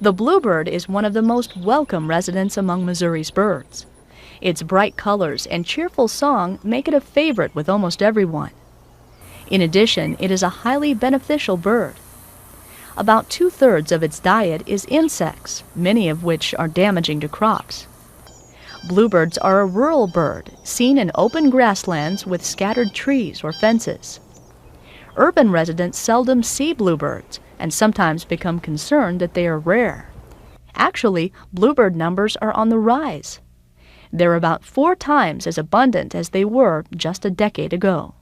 The bluebird is one of the most welcome residents among Missouri's birds. Its bright colors and cheerful song make it a favorite with almost everyone. In addition, it is a highly beneficial bird. About 2/3 of its diet is insects, many of which are damaging to crops. Bluebirds are a rural bird, seen in open grasslands with scattered trees or fences. Urban residents seldom see bluebirds and sometimes become concerned that they are rare. Actually, bluebird numbers are on the rise. They're about 4 times as abundant as they were just a decade ago.